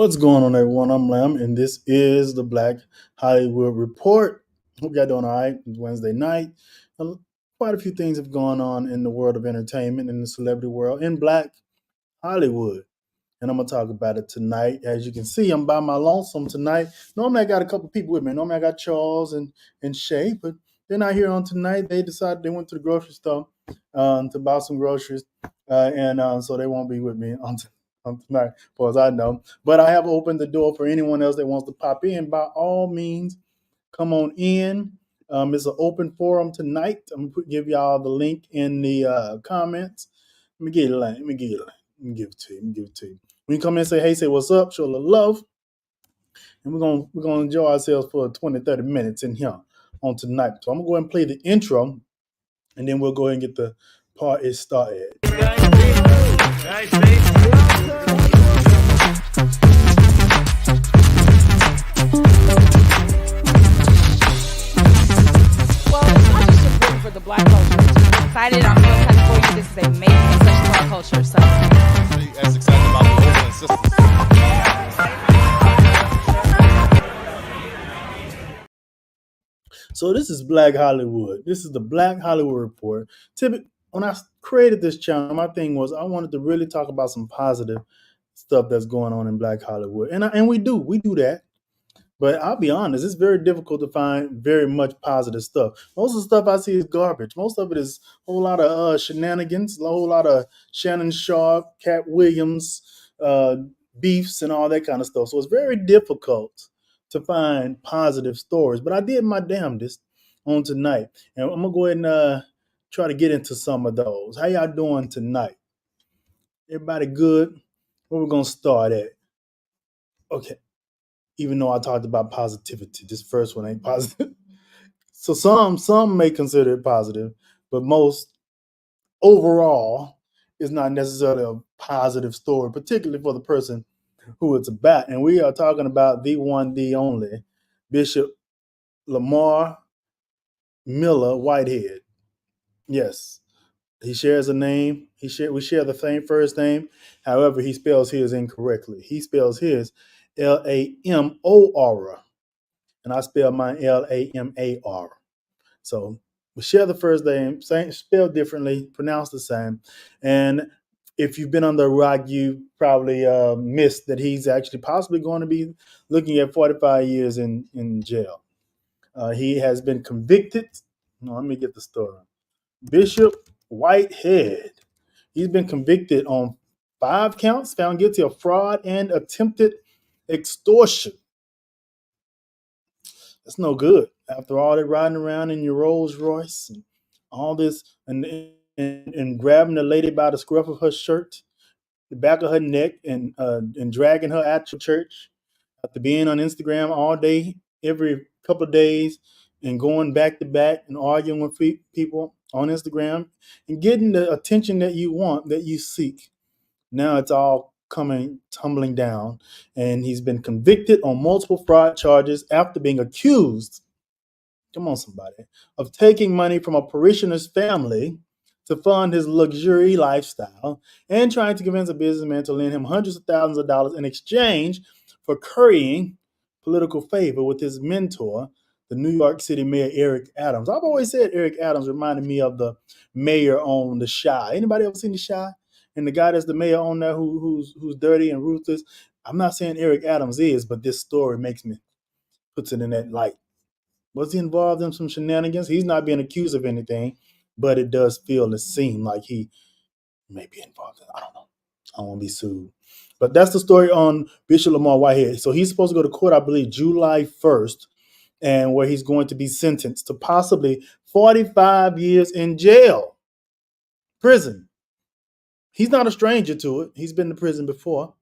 What's going on, everyone? I'm Lam, and this is the Black Hollywood Report. Hope y'all doing all right. It's Wednesday night. Quite a few things have gone on in the world of entertainment, in the celebrity world, in Black Hollywood. And I'm going to talk about it tonight. As you can see, I'm by my lonesome tonight. Normally, I got a couple people with me. Normally, I got Charles and Shay, but they're not here on tonight. They decided they went to the grocery store to buy some groceries, and so they won't be with me on tonight, as far as I know. But I have opened the door for anyone else that wants to pop in. By all means, come on in. It's an open forum tonight. I'm going to give y'all the link in the comments. Let me get it. Let me give it to you. When you come in and say, hey, say what's up, show a little love. And we're gonna enjoy ourselves for 20, 30 minutes in here on tonight. So I'm gonna go ahead and play the intro, and then we'll go ahead and get the party started. For the Black culture. I'm excited. I'm real excited for you. This is amazing, especially for our culture. So, as excited about the brothers and sisters. So this is Black Hollywood. This is the Black Hollywood Report. When I created this channel, my thing was I wanted to really talk about some positive stuff that's going on in Black Hollywood, and we do that. But I'll be honest, it's very difficult to find very much positive stuff. Most of the stuff I see is garbage. Most of it is a whole lot of shenanigans, a whole lot of Shannon Sharpe, Cat Williams, beefs, and all that kind of stuff. So it's very difficult to find positive stories. But I did my damnedest on tonight. And I'm going to go ahead and try to get into some of those. How y'all doing tonight? Everybody good? Where we going to start at? Okay. Even though I talked about positivity, this first one ain't positive. So some may consider it positive, but most overall is not necessarily a positive story, particularly for the person who it's about. And we are talking about the one, the only, Bishop Lamar Miller Whitehead. Yes, he shares a name. We share the same first name. However, he spells his incorrectly. He spells his Lamor, and I spell mine Lamar. So we share the first name, same, spelled differently, pronounced the same. And if you've been on the rock, you probably missed that he's actually possibly going to be looking at 45 years in jail. He has been convicted. No, let me get the story. Bishop Whitehead. He's been convicted on 5 counts, found guilty of fraud and attempted extortion. That's no good. After all that riding around in your Rolls Royce and all this, and grabbing the lady by the scruff of her shirt, the back of her neck, and dragging her out to church, after being on Instagram all day, every couple of days, and going back to back and arguing with people on Instagram and getting the attention that you want, that you seek. Now it's all coming tumbling down, and he's been convicted on multiple fraud charges after being accused, come on somebody, of taking money from a parishioner's family to fund his luxury lifestyle and trying to convince a businessman to lend him hundreds of thousands of dollars in exchange for currying political favor with his mentor, the New York City Mayor Eric Adams. I've always said Eric Adams reminded me of the mayor on The Chi. Anybody ever seen The Chi? And the guy that's the mayor on there who's dirty and ruthless. I'm not saying Eric Adams is, but this story puts it in that light. Was he involved in some shenanigans? He's not being accused of anything, but it does feel and seem like he may be involved in. I don't know. I don't want to be sued. But that's the story on Bishop Lamar Whitehead. So he's supposed to go to court, I believe, July 1st, and where he's going to be sentenced to possibly 45 years in jail, prison. He's not a stranger to it. He's been to prison before.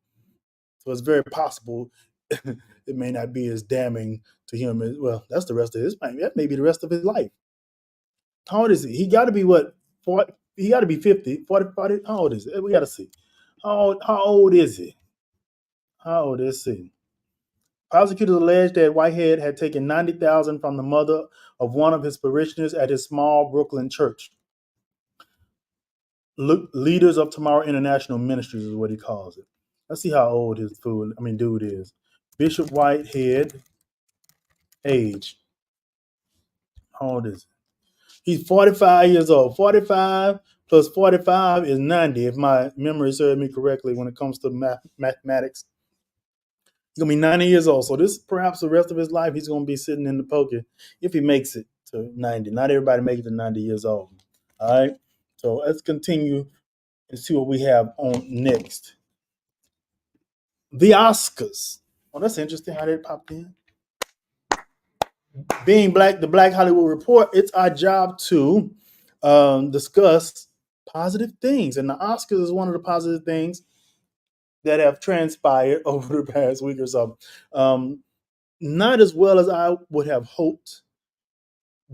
So it's very possible it may not be as damning to him as well. That's the rest of his life. That may be the rest of his life. How old is he? He got to be what? 40, he got to be 50, 40. How old is it? We got to see. How old is he? How old is he? Prosecutors alleged that Whitehead had taken $90,000 from the mother of one of his parishioners at his small Brooklyn church. Leaders of Tomorrow International Ministries is what he calls it. Let's see how old dude is. Bishop Whitehead, age. How old is he? He's 45 years old. 45 plus 45 is 90, if my memory serves me correctly when it comes to mathematics. He's going to be 90 years old. So this perhaps the rest of his life, he's going to be sitting in the poker if he makes it to 90. Not everybody makes it to 90 years old. All right. So let's continue and see what we have on next. The Oscars. Oh, that's interesting how that popped in. Being Black, the Black Hollywood Report, it's our job to discuss positive things. And the Oscars is one of the positive things that have transpired over the past week or so. Not as well as I would have hoped.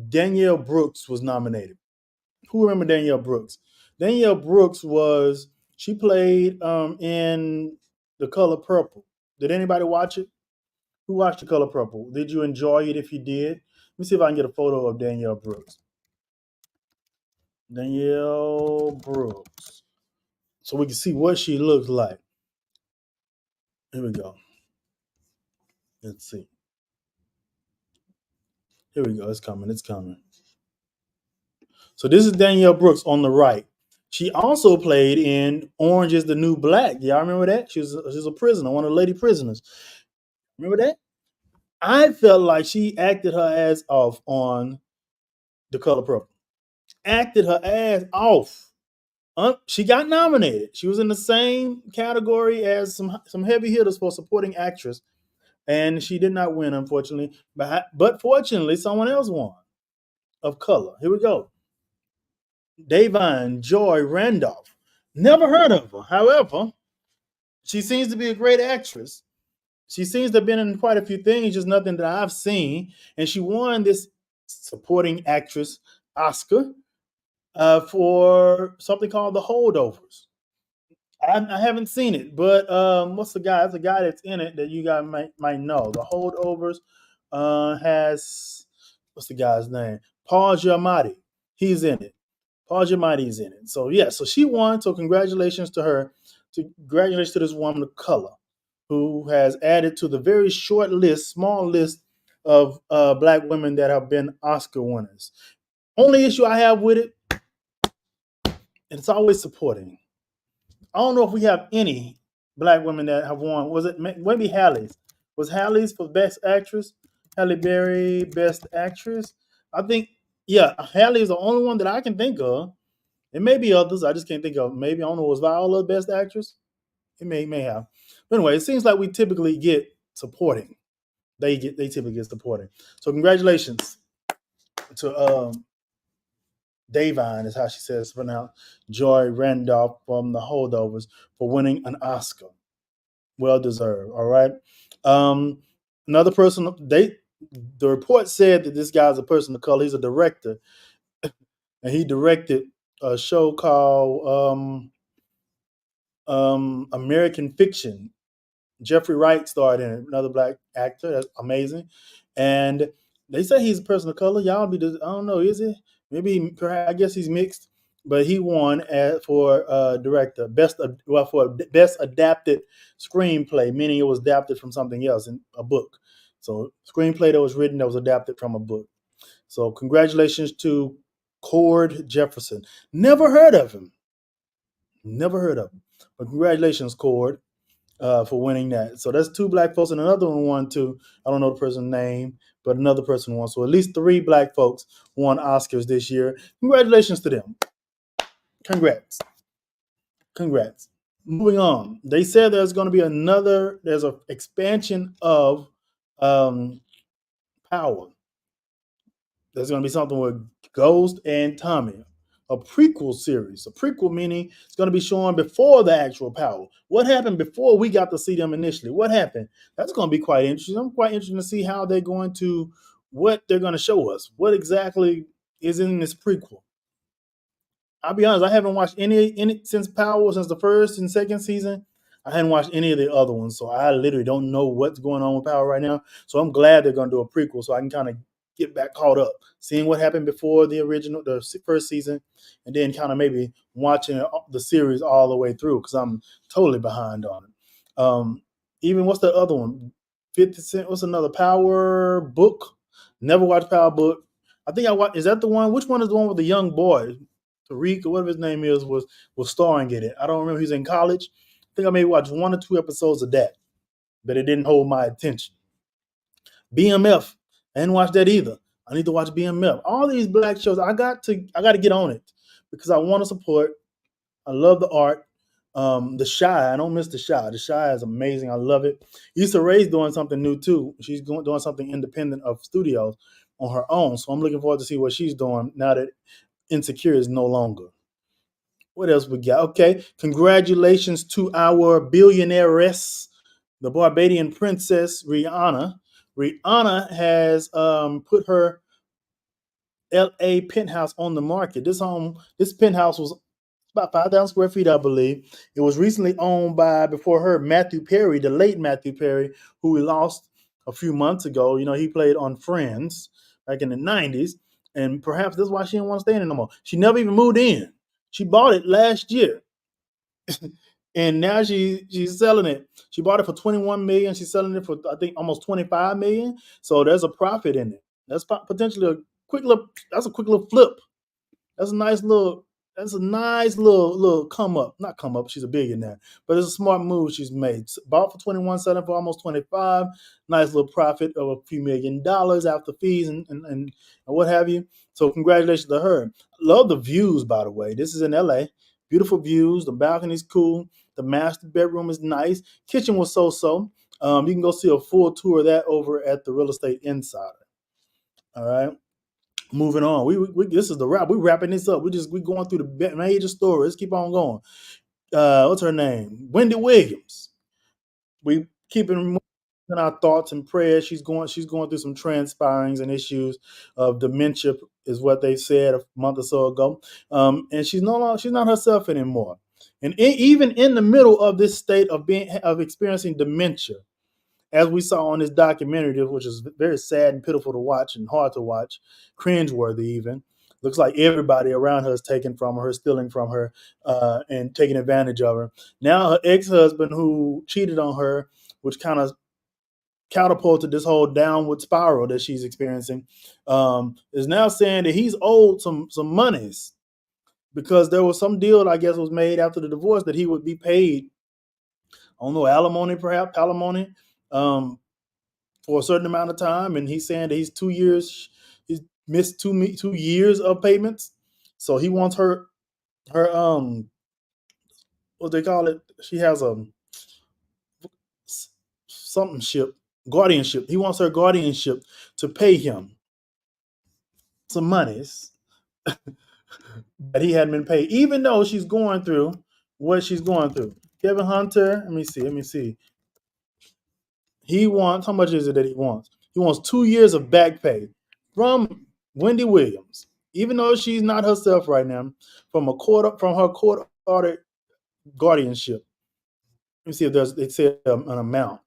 Danielle Brooks was nominated. Who remember Danielle Brooks? Danielle Brooks she played in The Color Purple. Did anybody watch it? Who watched The Color Purple? Did you enjoy it? If you did, let me see if I can get a photo of Danielle Brooks. Danielle Brooks. So we can see what she looks like. Here we go. Let's see. Here we go. It's coming. It's coming. So this is Danielle Brooks on the right. She also played in Orange is the New Black. Y'all remember that? She was a prisoner, one of the lady prisoners. Remember that? I felt like she acted her ass off on The Color Purple. Acted her ass off. She got nominated. She was in the same category as some heavy hitters for supporting actress, and she did not win, unfortunately. But fortunately, someone else won of color. Here we go. Da'Vine Joy Randolph. Never heard of her. However, she seems to be a great actress. She seems to have been in quite a few things, just nothing that I've seen. And she won this supporting actress Oscar for something called The Holdovers. I haven't seen it, but what's the guy? It's a guy that's in it that you guys might know. The Holdovers has, what's the guy's name? Paul Giamatti. He's in it. Paul Giamatti's in it. So yeah, so she won. So congratulations to her. Congratulations to this woman of color who has added to the very short list, small list of Black women that have been Oscar winners. Only issue I have with it, and it's always supporting. I don't know if we have any Black women that have won. Was it maybe Halle's? Was Halle's for Best Actress? Halle Berry, Best Actress? I think, yeah, Halle is the only one that I can think of. It may be others. I just can't think of. Maybe, I don't know, was Viola Best Actress? It may have. But anyway, it seems like we typically get supporting. They typically get supporting. So congratulations to Da'Vine, is how she says for now. Joy Randolph from The Holdovers for winning an Oscar. Well deserved. All right. Another person, the report said that this guy's a person of color. He's a director, and he directed a show called American Fiction. Jeffrey Wright starred in it, another Black actor. That's amazing. And they say he's a person of color. Y'all I don't know, is he? Maybe, I guess he's mixed. But he won for director, for best adapted screenplay, meaning it was adapted from something else, in a book. So screenplay that was written that was adapted from a book. So congratulations to Cord Jefferson. Never heard of him. But congratulations, Cord, for winning that. So that's two Black folks, and another one won too. I don't know the person's name, but another person won. So at least 3 Black folks won Oscars this year. Congratulations to them. Congrats. Moving on. They said there's going to be there's an expansion of Power. There's going to be something with Ghost and Tommy, a prequel series. A prequel meaning it's going to be shown before the actual Power. What happened before we got to see them initially? What happened? That's going to be quite interesting. I'm quite interested to see how they're going to, what they're going to show us. What exactly is in this prequel? I'll be honest, I haven't watched any since Power, since the first and second season. I hadn't watched any of the other ones, so I literally don't know what's going on with Power right now. So I'm glad they're going to do a prequel so I can kind of get back caught up, seeing what happened before the first season, and then kind of maybe watching the series all the way through because I'm totally behind on it. Even what's the other one? 50 Cent. What's another Power Book? Never watched Power Book. I think I watched. Is that the one? Which one is the one with the young boy? Tariq or whatever his name is was starring in it. I don't remember. He's in college. I think I maybe watched 1 or 2 episodes of that, but it didn't hold my attention. BMF. I didn't watch that either. I need to watch BMF. All these black shows, I got to get on it because I want to support. I love the art. The Shy, I don't miss the Shy. The Shy is amazing. I love it. Issa Rae's doing something new too. She's doing something independent of studios on her own. So I'm looking forward to see what she's doing now that Insecure is no longer. What else we got? Okay, congratulations to our billionairess, the Barbadian princess Rihanna. Rihanna has put her LA penthouse on the market. This penthouse was about 5,000 square feet, I believe. It was recently owned by, before her, Matthew Perry, the late Matthew Perry, who we lost a few months ago. You know, he played on Friends back in the 90s, and perhaps that's why she didn't want to stay in it no more. She never even moved in. She bought it last year. And now she's selling it. She bought it for $21 million. She's selling it for, I think, almost $25 million. So there's a profit in it. That's potentially a quick little flip. That's a nice little come up. Not come up. She's a billionaire, but it's a smart move she's made. Bought for 21, selling for almost 25. Nice little profit of a few $1 million after fees and what have you. So congratulations to her. Love the views, by the way. This is in LA. Beautiful views. The balcony's cool. The master bedroom is nice. Kitchen was so-so. You can go see a full tour of that over at the Real Estate Insider. All right. Moving on. We this is the wrap. We're wrapping this up. We going through the major stories. Keep on going. What's her name? Wendy Williams. We keeping in our thoughts and prayers. She's going through some transpirings and issues of dementia, is what they said a month or so ago. And she's not herself anymore. And even in the middle of this state of experiencing dementia, as we saw on this documentary, which is very sad and pitiful to watch and hard to watch, cringeworthy even. Looks like everybody around her is taking from her, stealing from her, and taking advantage of her. Now her ex-husband, who cheated on her, which kind of catapulted this whole downward spiral that she's experiencing, is now saying that he's owed some monies because there was some deal, I guess, was made after the divorce that he would be paid, I don't know, alimony, for a certain amount of time, and he's saying that he's missed 2 years of payments, so he wants her what they call it. She has a guardianship. He wants her guardianship to pay him some monies that he hadn't been paid, even though she's going through what she's going through. Kevin Hunter, let me see. He wants, how much is it that he wants? He wants 2 years of back pay from Wendy Williams, even though she's not herself right now, from her court-ordered guardianship. Let me see if they say an amount.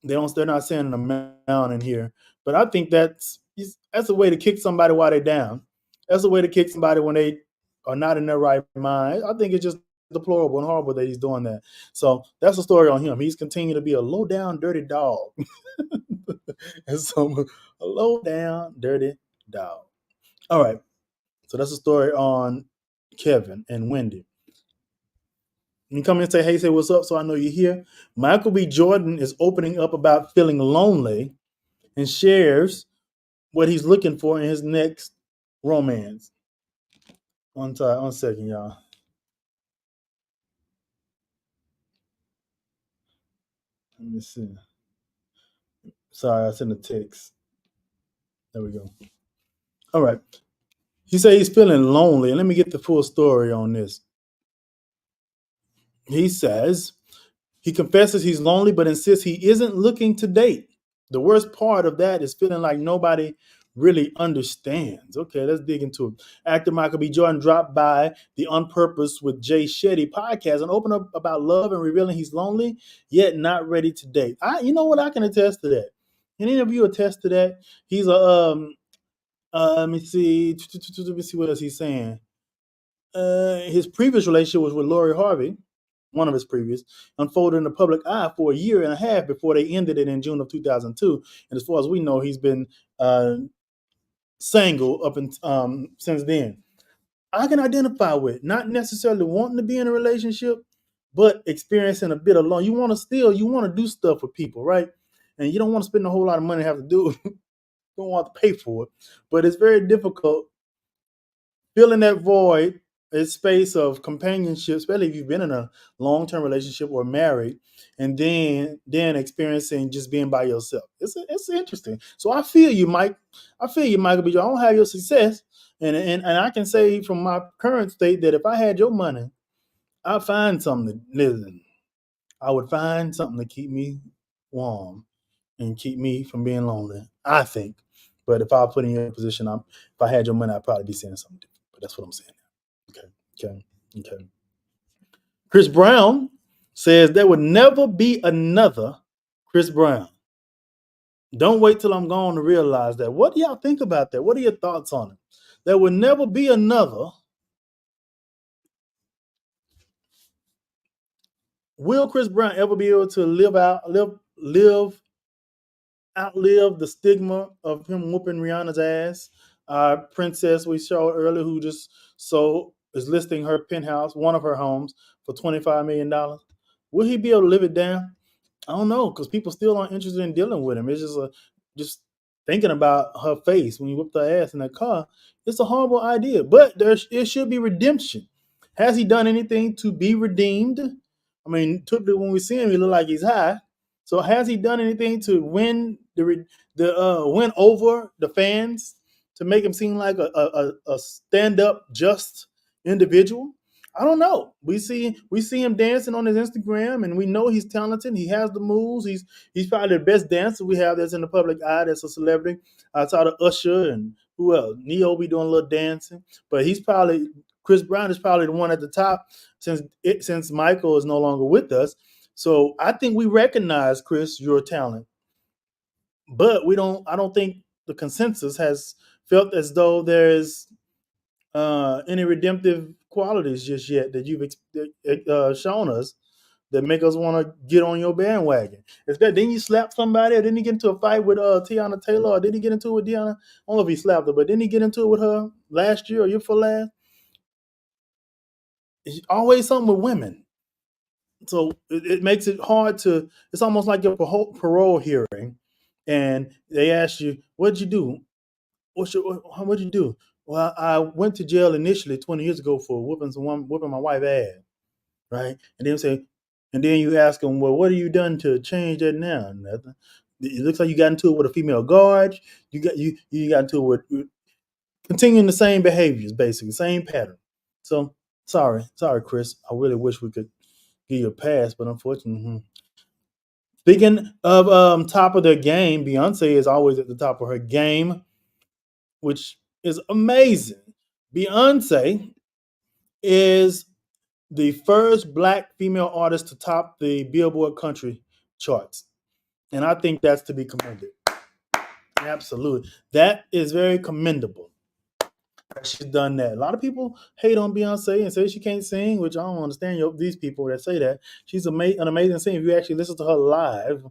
They're not saying an amount in here, but I think that's a way to kick somebody while they're down. That's a way to kick somebody when they are not in their right mind. I think it's just deplorable and horrible that he's doing that. So that's the story on him. He's continuing to be a low down, dirty dog. And so a low down, dirty dog. All right. So that's the story on Kevin and Wendy. You come in and say, hey, say what's up, so I know you're here. Michael B. Jordan is opening up about feeling lonely and shares what he's looking for in his next romance. One second, y'all. Let me see. Sorry, I sent a text. There we go. All right. He said he's feeling lonely. And let me get the full story on this. He says he confesses he's lonely, but insists he isn't looking to date. The worst part of that is feeling like nobody really understands. Okay, let's dig into it. Actor Michael B. Jordan dropped by the On Purpose with Jay Shetty podcast and opened up about love and revealing he's lonely, yet not ready to date. You know what? I can attest to that. Can any of you attest to that? He's a let me see what else he's saying. His previous relationship was with Lori Harvey. one of his previous, unfolded in the public eye for a year and a half before they ended it in June of 2002. And as far as we know, he's been single up and since then. I can identify with not necessarily wanting to be in a relationship, but experiencing a bit alone. You want to do stuff with people, right? And you don't want to spend a whole lot of money to have to do it. You don't want to pay for it. But it's very difficult filling that void, a space of companionship, especially if you've been in a long-term relationship or married, and then experiencing just being by yourself. It's interesting. So I feel you, Mike. I feel you, Michael B. I don't have your success, and I can say from my current state that if I had your money, I'd find something to live in. I would find something to keep me warm and keep me from being lonely, I think. But if I put in your position, if I had your money, I'd probably be saying something different. But that's what I'm saying. Okay. Chris Brown says there would never be another Chris Brown. Don't wait till I'm gone to realize that. What do y'all think about that? What are your thoughts on it? There will never be another. Will Chris Brown ever be able to outlive the stigma of him whooping Rihanna's ass? Princess we showed earlier, who just is listing her penthouse, one of her homes, for $25 million. Will he be able to live it down? I don't know, because people still aren't interested in dealing with him. It's just thinking about her face when you whipped her ass in that car. It's a horrible idea, but it should be redemption. Has he done anything to be redeemed? I mean, typically when we see him, he look like he's high. So has he done anything to win win over the fans, to make him seem like a stand up, just individual? I don't know. We see him dancing on his Instagram, and we know he's talented. He has the moves. He's probably the best dancer we have that's in the public eye, that's a celebrity, outside of Usher and who else? Neo be doing a little dancing, but Chris Brown is probably the one at the top since Michael is no longer with us. So I think we recognize, Chris, your talent, but I don't think the consensus has felt as though there's any redemptive qualities just yet that you've shown us that make us want to get on your bandwagon. Didn't you slap somebody, or didn't he get into a fight with Tiana Taylor, or didn't he get into it with Deanna? I don't know if he slapped her, but didn't he get into it with her last year or year before last? It's always something with women. So it makes it hard it's almost like your parole hearing, and they ask you, what'd you do? What'd you do? Well, I went to jail initially 20 years ago for whooping my wife's ass, right? And then you ask them, well, what have you done to change that now? Nothing. It looks like you got into it with a female guard. You got into it with continuing the same behaviors, basically, same pattern. So sorry, Chris. I really wish we could give you a pass, but unfortunately. Speaking of top of their game, Beyonce is always at the top of her game, which is amazing. Beyonce is the first Black female artist to top the Billboard country charts. And I think that's to be commended. Absolutely. That is very commendable. She's done that. A lot of people hate on Beyonce and say she can't sing, which I don't understand these people that say that. She's an amazing singer. If you actually listen to her live,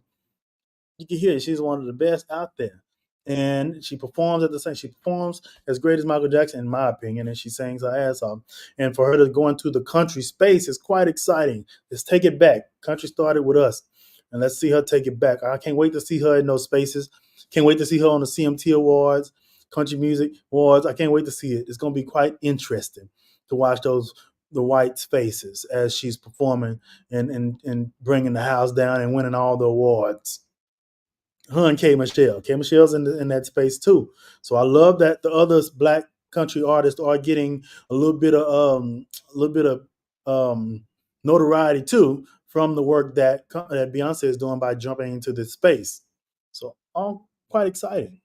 you can hear it. She's one of the best out there. And she performs she performs as great as Michael Jackson, in my opinion, and she sings her ass off. And for her to go into the country space is quite exciting. Let's take it back. Country started with us, and let's see her take it back. I can't wait to see her in those spaces. Can't wait to see her on the CMT Awards, Country Music Awards. I can't wait to see it. It's going to be quite interesting to watch the white faces as she's performing and bringing the house down and winning all the awards. Her and K. Michelle. K. Michelle's in that space too. So I love that the other Black country artists are getting a little bit of notoriety too from the work that Beyonce is doing by jumping into this space. So all quite exciting.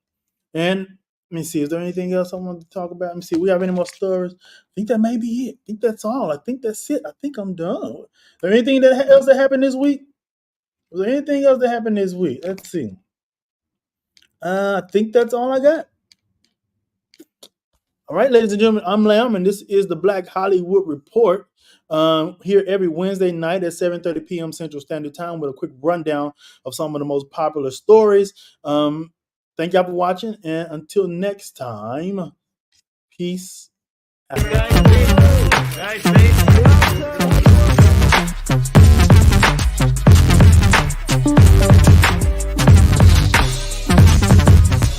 And let me see, is there anything else I want to talk about? Let me see, we have any more stories? I think that may be it. I think that's all. I think that's it. I think I'm done. Is there anything else that happened this week? Was there anything else that happened this week? Let's see. I think that's all I got. All right, ladies and gentlemen, I'm Lamb, and this is the Black Hollywood Report. Here every Wednesday night at 7:30 p.m. Central Standard Time with a quick rundown of some of the most popular stories. Thank y'all for watching, and until next time, peace out.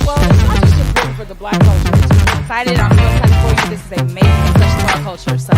Well, it's not just important for the black culture. It's excited. I'm real excited for you. This is a major discussion for our culture. So